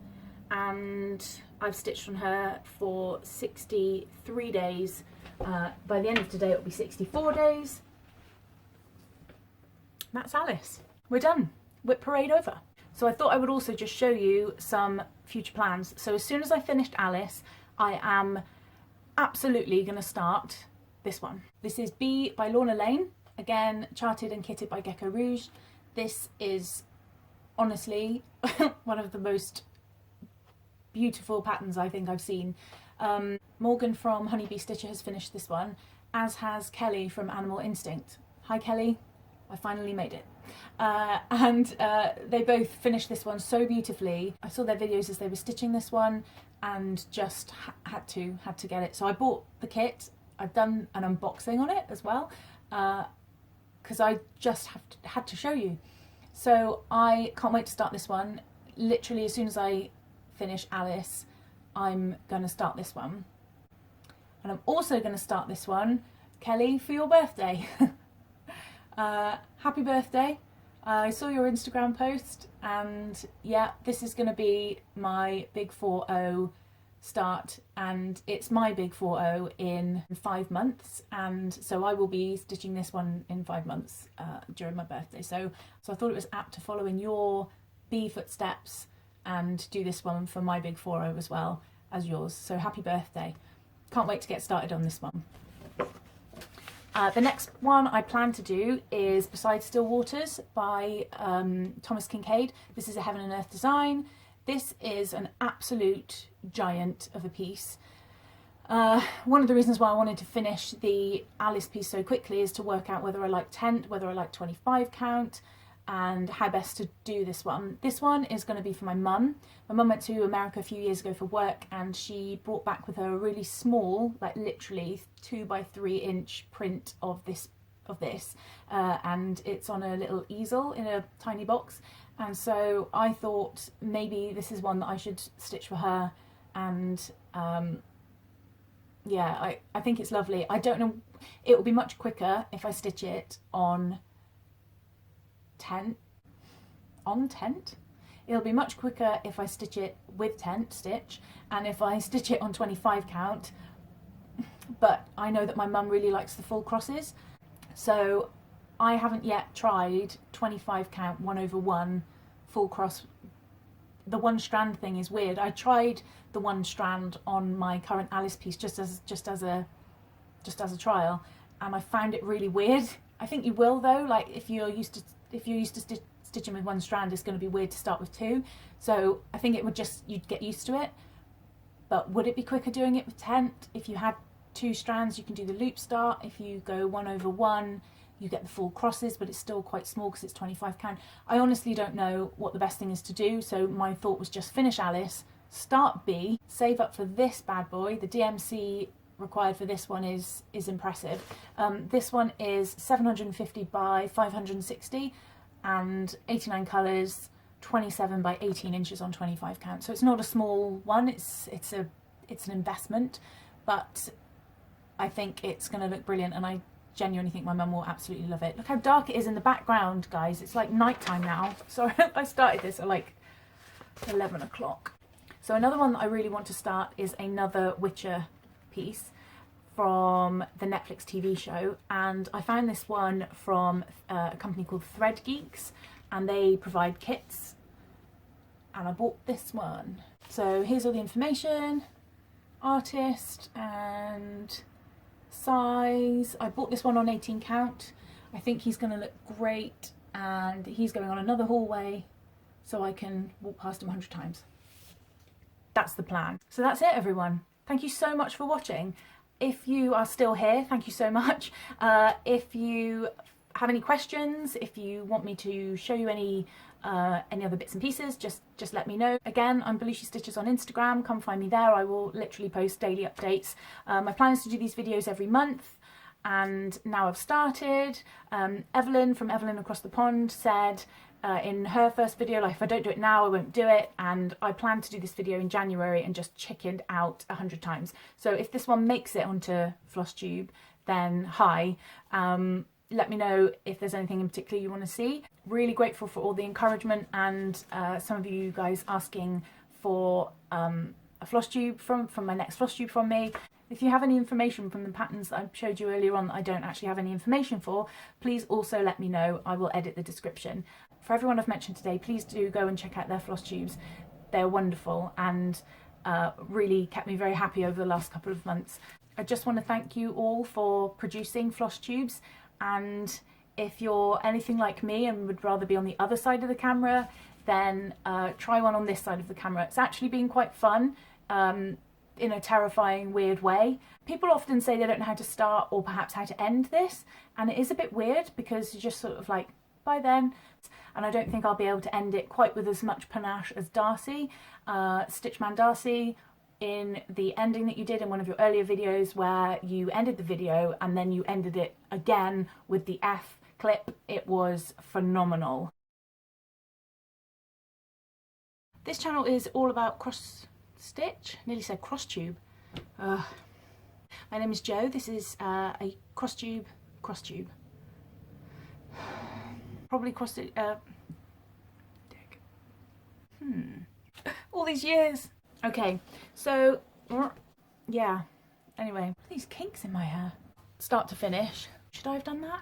and I've stitched on her for 63 days. By the end of today, it'll be 64 days. That's Alice. We're done. WIP parade over. So I thought I would also just show you some future plans. So as soon as I finished Alice, I am absolutely going to start this one. This is B by Lorna Lane, again charted and kitted by Gecko Rouge. This is honestly one of the most beautiful patterns I think I've seen. Morgan from Honeybee Stitcher has finished this one, as has Kelly from Animal Instinct. Hi Kelly, I finally made it. They both finished this one so beautifully. I saw their videos as they were stitching this one and just had to get it. So I bought the kit. I've done an unboxing on it as well because I just had to show you. So I can't wait to start this one. Literally as soon as I finish Alice, I'm going to start this one. And I'm also going to start this one, Kelly, for your birthday. Happy birthday. I saw your Instagram post, and yeah, this is going to be my big 4-0 start, and it's my big 4-0 in 5 months, and so I will be stitching this one in 5 months during my birthday. So I thought it was apt to follow in your bee footsteps and do this one for my big 4-0 as well as yours. So happy birthday. Can't wait to get started on this one. The next one I plan to do is Beside Still Waters by Thomas Kincaid. This is a Heaven and Earth design. This is an absolute giant of a piece. One of the reasons why I wanted to finish the Alice piece so quickly is to work out whether I like 10, whether I like 25 count, and how best to do this one. This one is going to be for my mum. My mum went to America a few years ago for work, and she brought back with her a really small, like literally 2 by 3 inch print of this, and it's on a little easel in a tiny box. And so I thought maybe this is one that I should stitch for her, and yeah, I think it's lovely. I don't know, it will be much quicker if I stitch it on tent. It'll be much quicker if I stitch it with tent stitch, and if I stitch it on 25 count, but I know that my mum really likes the full crosses, so I haven't yet tried 25 count 1/1 full cross. The one strand thing is weird. I tried the one strand on my current Alice piece just as a trial, and I found it really weird. I think you will though, like if you're used to stitching with one strand, it's going to be weird to start with 2. So I think it would you'd get used to it. But would it be quicker doing it with tent? If you had 2 strands, you can do the loop start. If you go 1/1, you get the full crosses, but it's still quite small because it's 25 count. I honestly don't know what the best thing is to do. So my thought was just finish Alice, start B, save up for this bad boy. The DMC required for this one is impressive. This one is 750 by 560. and 89 colours, 27 by 18 inches on 25 count. So it's not a small one, it's an investment, but I think it's going to look brilliant, and I genuinely think my mum will absolutely love it. Look how dark it is in the background, guys. It's like nighttime now. Sorry, I started this at like 11 o'clock. So another one that I really want to start is another Witcher piece from the Netflix TV show, and I found this one from a company called Thread Geeks, and they provide kits, and I bought this one. So here's all the information, artist and size. I bought this one on 18 count. I think he's going to look great, and he's going on another hallway so I can walk past him 100 times. That's the plan. So that's it, everyone. Thank you so much for watching. If you are still here, thank you so much. If you have any questions, if you want me to show you any other bits and pieces, just let me know. Again, I'm Belushi Stitches on Instagram. Come find me there. I will literally post daily updates. My plan is to do these videos every month, and now I've started. Evelyn from Evelyn Across the Pond said in her first video, like, if I don't do it now, I won't do it, and I plan to do this video in January and just chickened out 100 times. So if this one makes it onto Flosstube, then hi. Let me know if there's anything in particular you want to see. Really grateful for all the encouragement, and some of you guys asking for a Flosstube from my next Flosstube from me. If you have any information from the patterns that I showed you earlier on that I don't actually have any information for, please also let me know. I will edit the description. For everyone I've mentioned today, please do go and check out their Flosstubes. They're wonderful, and really kept me very happy over the last couple of months. I just want to thank you all for producing Flosstubes, and if you're anything like me and would rather be on the other side of the camera, then try one on this side of the camera. It's actually been quite fun. In a terrifying, weird way. People often say they don't know how to start or perhaps how to end this, and it is a bit weird because you're just sort of like, bye then. And I don't think I'll be able to end it quite with as much panache as Darcy, Stitchman Darcy, in the ending that you did in one of your earlier videos, where you ended the video and then you ended it again with the F clip. It was phenomenal. This channel is all about cross stitch, nearly said cross tube. My name is Jo. This is a cross tube. Probably cross it. Dick. All these years. Okay, so yeah. Anyway, these kinks in my hair. Start to finish. Should I have done that?